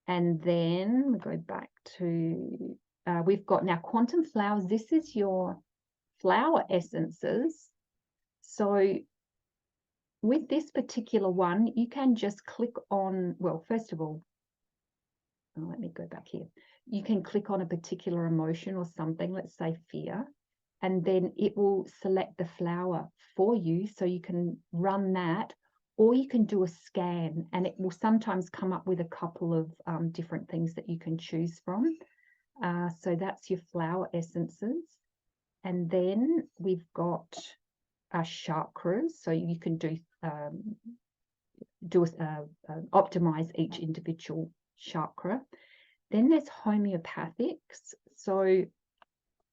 And then we go back to, we've got now quantum flowers. This is your flower essences. So with this particular one, you can just click on, well, first of all, let me go back here. You can click on a particular emotion or something, let's say fear, and then it will select the flower for you. So you can run that, or you can do a scan, and it will sometimes come up with a couple of different things that you can choose from. So that's your flower essences. And then we've got chakras. So you can optimize each individual chakra. Then there's homeopathics. So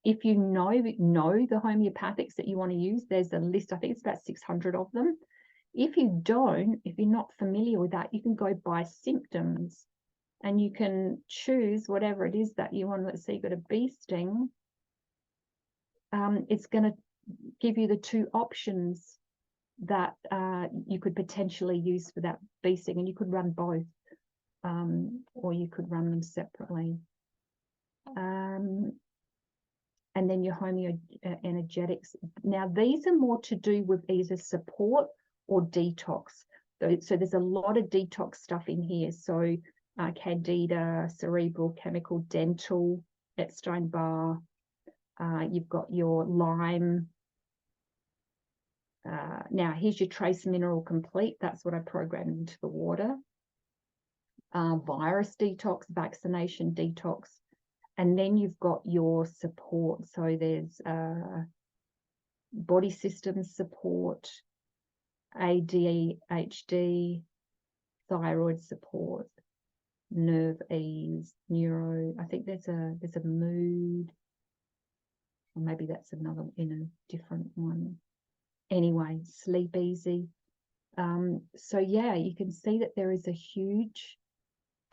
if you know the homeopathics that you want to use, there's a list. I think it's about 600 of them. If you don't, if you're not familiar with that, you can go by symptoms, and you can choose whatever it is that you want. Let's say you've got a bee sting. It's going to give you the two options that you could potentially use for that bee sting, and you could run both. Or you could run them separately. And then your homeoenergetics. Now, these are more to do with either support or detox. So there's a lot of detox stuff in here. So Candida, cerebral, chemical, dental, Epstein-Barr. You've got your Lyme. Now, here's your trace mineral complete. That's what I programmed into the water. Virus detox, vaccination detox, and then you've got your support. So there's body system support, ADHD, thyroid support, nerve ease, neuro. I think there's a mood, or maybe that's another in a different one. Anyway, sleep easy. So yeah, you can see that there is a huge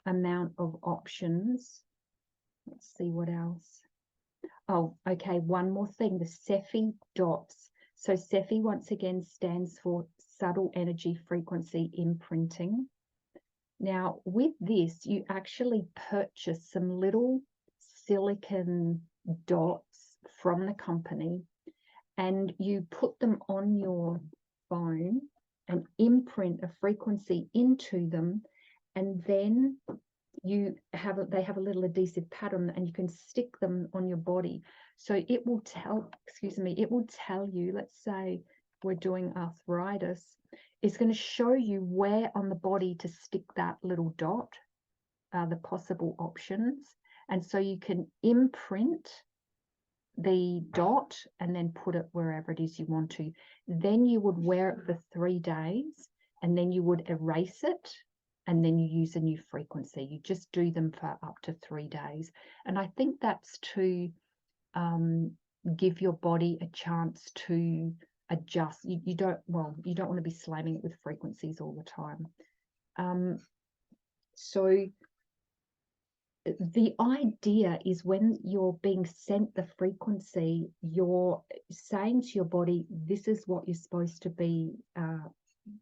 amount of options. Let's see what else. Oh, okay, one more thing, the Cephi dots. So Cephi once again stands for subtle energy frequency imprinting. Now with this, you actually purchase some little silicon dots from the company, and you put them on your phone and imprint a frequency into them, and then they have a little adhesive pad on, and you can stick them on your body. So it will tell, it will tell you, let's say we're doing arthritis, it's going to show you where on the body to stick that little dot, the possible options. And so you can imprint the dot and then put it wherever it is you want to. Then you would wear it for 3 days, and then you would erase it, and then you use a new frequency. You just do them for up to 3 days. And I think that's to give your body a chance to adjust. You don't want to be slamming it with frequencies all the time. So the idea is when you're being sent the frequency, you're saying to your body, this is what you're supposed to be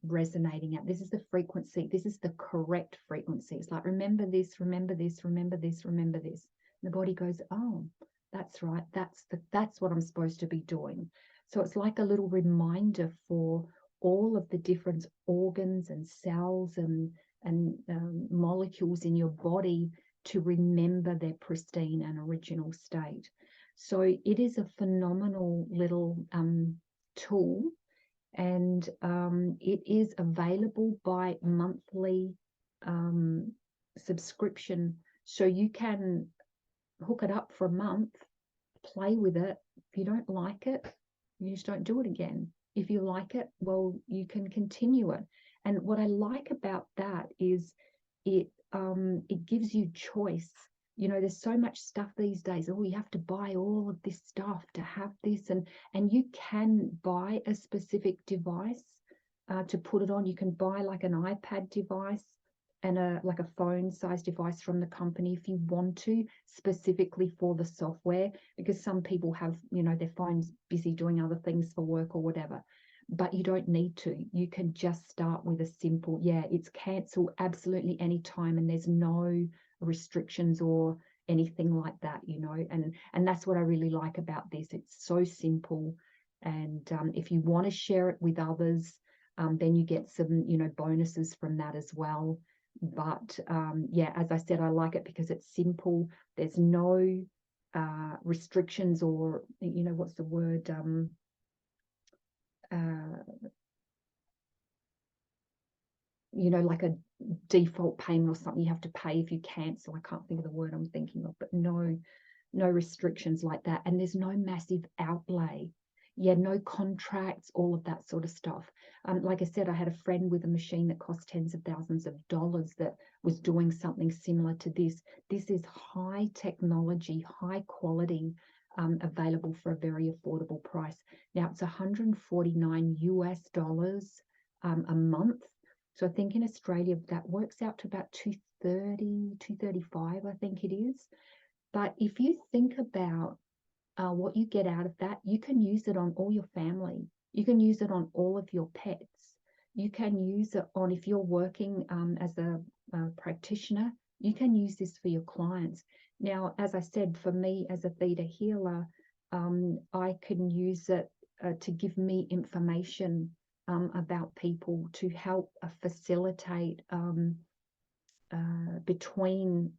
resonating at. This is the frequency. This is the correct frequency. It's like, remember this, remember this, remember this, remember this. And the body goes, oh, that's right. That's what I'm supposed to be doing. So it's like a little reminder for all of the different organs and cells and molecules in your body to remember their pristine and original state. So it is a phenomenal little tool, and it is available by monthly subscription. So you can hook it up for a month, play with it. If you don't like it, you just don't do it again. If you like it, well, you can continue it. And what I like about that is it gives you choice. You know, there's so much stuff these days. Oh, you have to buy all of this stuff to have this, and you can buy a specific device to put it on. You can buy like an iPad device and like a phone size device from the company if you want to, specifically for the software, because some people have, you know, their phone's busy doing other things for work or whatever. But you don't need to. You can just start with a simple, it's cancel absolutely any time, and there's no restrictions or anything like that, you know. And that's what I really like about this. It's so simple, and if you want to share it with others, then you get some, you know, bonuses from that as well. But as I said, I like it because it's simple. There's no restrictions, or, you know, what's the word? You know, like a default payment or something you have to pay if you cancel. I can't think of the word I'm thinking of, but no restrictions like that. And there's no massive outlay. No contracts, all of that sort of stuff. Like I said, I had a friend with a machine that cost tens of thousands of dollars that was doing something similar to this. This is high technology, high quality, available for a very affordable price. Now it's $149 US a month. So I think in Australia that works out to about $230, $235, I think it is. But if you think about what you get out of that, you can use it on all your family. You can use it on all of your pets. You can use it on, if you're working as a practitioner, you can use this for your clients. Now, as I said, for me as a theta healer, I can use it to give me information about people, to help facilitate between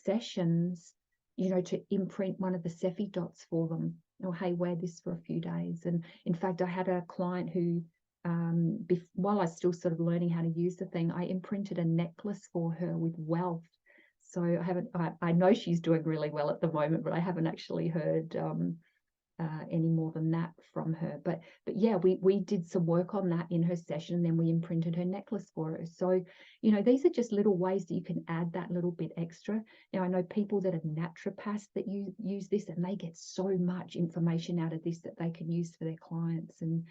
sessions, you know, to imprint one of the Cephi dots for them, or hey, wear this for a few days. And in fact, I had a client who, while I was still sort of learning how to use the thing, I imprinted a necklace for her with wealth. So I know she's doing really well at the moment, but I haven't actually heard any more than that from her. But yeah, we did some work on that in her session, and then we imprinted her necklace for her. So, you know, these are just little ways that you can add that little bit extra. Now, I know people that are naturopaths that use this, and they get so much information out of this that they can use for their clients and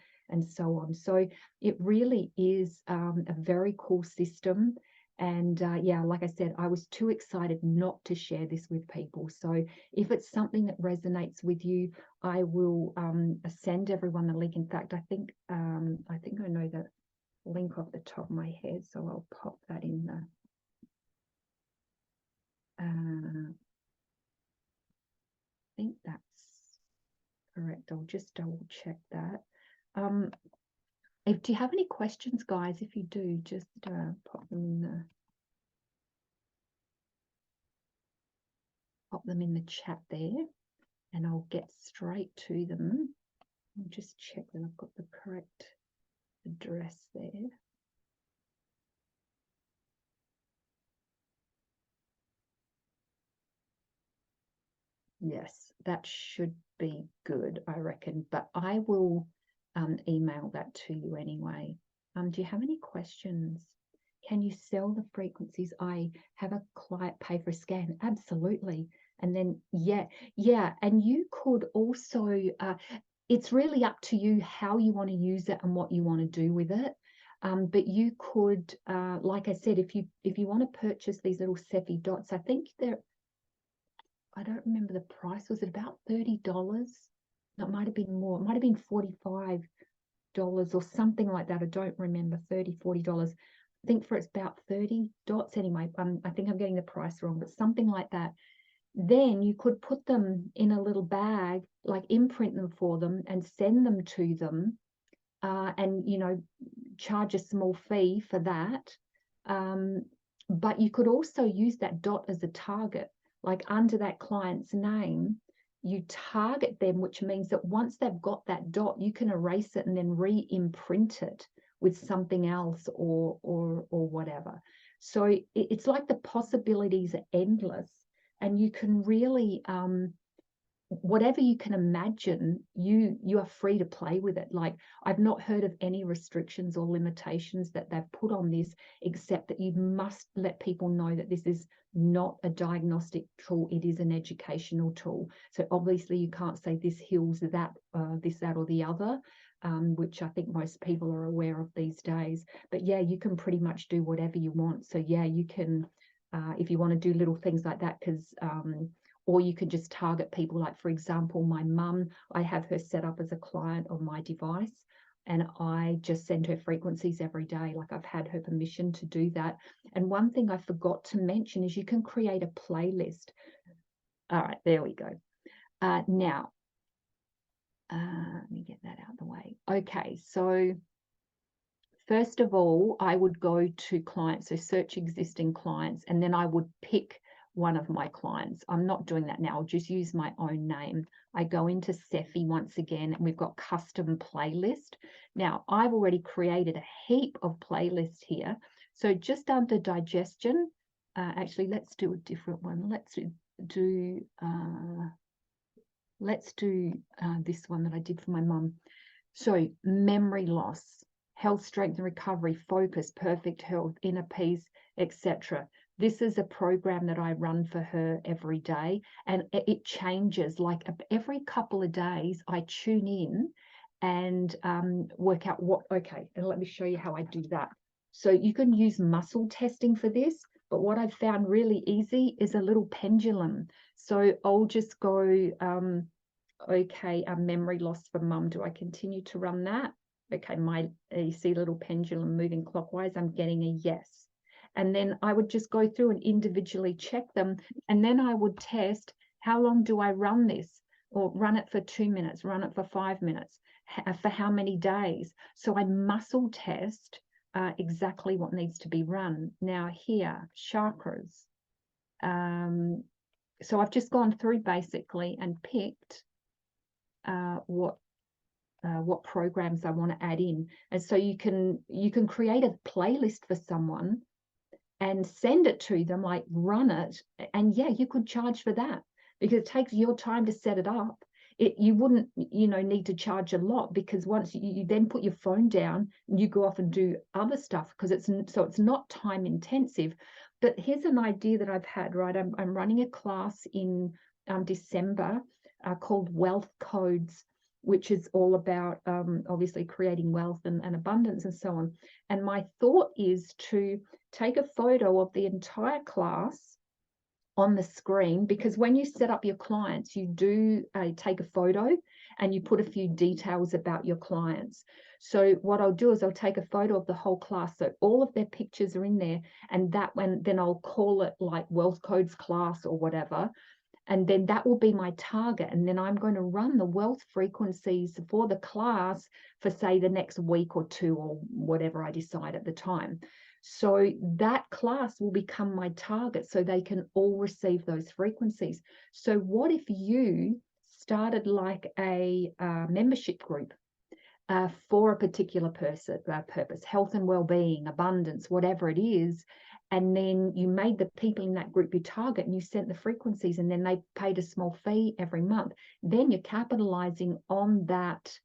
so on. So it really is a very cool system. And like I said, I was too excited not to share this with people. So if it's something that resonates with you, I will send everyone the link. In fact, I think I know the link off the top of my head, so I'll pop that in the I think that's correct. I'll just double check that. Do you have any questions, guys? If you do, just pop them in the chat there, and I'll get straight to them. I'll just check that I've got the correct address there. Yes, that should be good, I reckon. But I will email that to you anyway. Do you have any questions? can you sell the frequencies? I have a client pay for a scan. Absolutely. And then, yeah. And you could also, it's really up to you how you want to use it and what you want to do with it. But you could, like I said, if you want to purchase these little Cephi dots, I think I don't remember the price. Was it about $30? No, it might have been more. It might have been $45 or something like that. I don't remember, $30, $40. I think for it's about 30 dots anyway. I think I'm getting the price wrong, but something like that. Then you could put them in a little bag, like imprint them for them and send them to them, and charge a small fee for that. But you could also use that dot as a target, like under that client's name. You target them, which means that once they've got that dot, you can erase it and then re-imprint it with something else or whatever. So it's like the possibilities are endless, and you can really whatever you can imagine, you are free to play with it. Like, I've not heard of any restrictions or limitations that they've put on this, except that you must let people know that this is not a diagnostic tool, it is an educational tool. So obviously you can't say this heals that, this, that, or the other, which I think most people are aware of these days. But yeah, you can pretty much do whatever you want. So yeah, you can, if you want to do little things like that, because or you can just target people. Like, for example, my mum, I have her set up as a client on my device, and I just send her frequencies every day. Like, I've had her permission to do that. And one thing I forgot to mention is you can create a playlist. All right, there we go. Now, let me get that out of the way. Okay, so first of all, I would go to clients, so search existing clients, and then I would pick one of my clients. I'm not doing that now. I'll just use my own name. I go into Cephi once again, and we've got custom playlist. Now, I've already created a heap of playlists here. So just under digestion, actually, let's do a different one. Let's do this one that I did for my mum. So memory loss, health, strength and recovery, focus, perfect health, inner peace, etc. This is a program that I run for her every day, and it changes. Like every couple of days, I tune in and work out what, okay, and let me show you how I do that. So you can use muscle testing for this, but what I've found really easy is a little pendulum. So I'll just go, okay, memory loss for mum. Do I continue to run that? Okay, you see a little pendulum moving clockwise. I'm getting a yes. And then I would just go through and individually check them. And then I would test, how long do I run this? Or run it for 2 minutes, run it for 5 minutes, for how many days? So I muscle test exactly what needs to be run. Now here, chakras. So I've just gone through basically and picked what programs I want to add in. And so you can create a playlist for someone and send it to them, like run it, and yeah, you could charge for that because it takes your time to set it up. You wouldn't need to charge a lot, because once you then put your phone down, you go off and do other stuff, because it's not time intensive. But here's an idea that I've had, right? I'm running a class in December called Wealth Codes, which is all about obviously creating wealth and abundance and so on. And my thought is to take a photo of the entire class on the screen, because when you set up your clients, you do take a photo and you put a few details about your clients. So what I'll do is I'll take a photo of the whole class, so all of their pictures are in there, and that one, then I'll call it like Wealth Codes class or whatever. And then that will be my target. And then I'm going to run the wealth frequencies for the class for, say, the next week or two, or whatever I decide at the time. So that class will become my target, so they can all receive those frequencies. So what if you started like a membership group for a particular purpose, health and well-being, abundance, whatever it is, and then you made the people in that group your target, and you sent the frequencies, and then they paid a small fee every month. Then you're capitalizing on that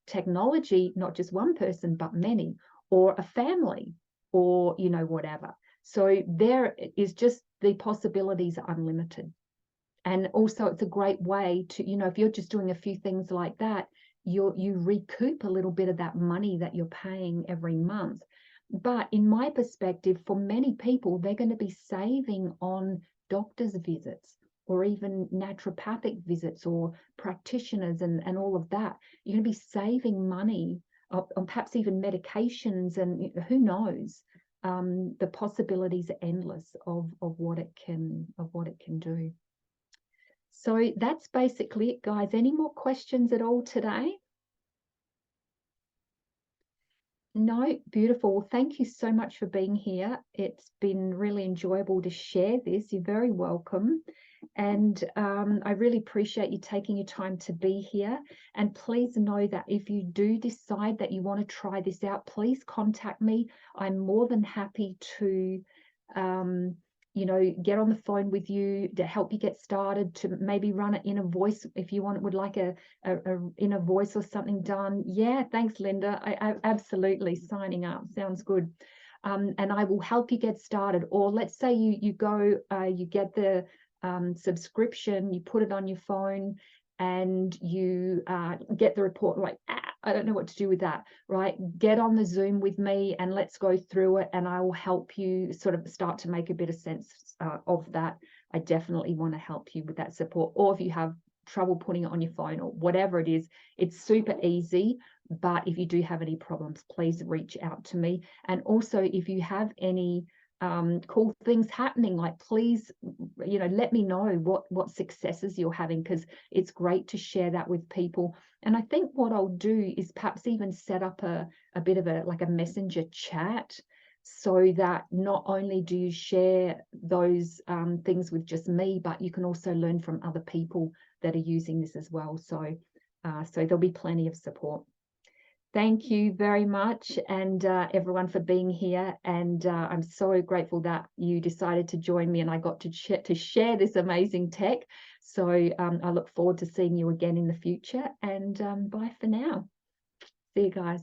technology, not just one person, but many, or a family. or, you know, whatever. So there is just, the possibilities are unlimited. And also it's a great way to, you know, if you're just doing a few things like that, you recoup a little bit of that money that you're paying every month. But in my perspective, for many people, they're going to be saving on doctor's visits or even naturopathic visits or practitioners and all of that. You're going to be saving money on perhaps even medications, and who knows. The possibilities are endless of what it can do. So that's basically it, guys. Any more questions at all today? No, beautiful. Well, thank you so much for being here. It's been really enjoyable to share this. You're very welcome. And I really appreciate you taking your time to be here. And please know that if you do decide that you want to try this out, please contact me. I'm more than happy to you know, get on the phone with you to help you get started, to maybe run it in a voice if you would like a inner voice or something done. Yeah, thanks, Linda. I absolutely, signing up. Sounds good. And I will help you get started. Or let's say you go, you get the subscription, you put it on your phone, and you get the report like, I don't know what to do with that, right? Get on the Zoom with me and let's go through it, and I will help you sort of start to make a bit of sense of that. I definitely want to help you with that support. Or if you have trouble putting it on your phone or whatever it is, it's super easy. But if you do have any problems, please reach out to me. And also, if you have any cool things happening, like, please, you know, let me know what successes you're having, because it's great to share that with people. And I think what I'll do is perhaps even set up a bit of a messenger chat, so that not only do you share those things with just me, but you can also learn from other people that are using this as well. So there'll be plenty of support. Thank you very much, and everyone, for being here. And I'm so grateful that you decided to join me and I got to share this amazing tech. So I look forward to seeing you again in the future, and bye for now. See you guys.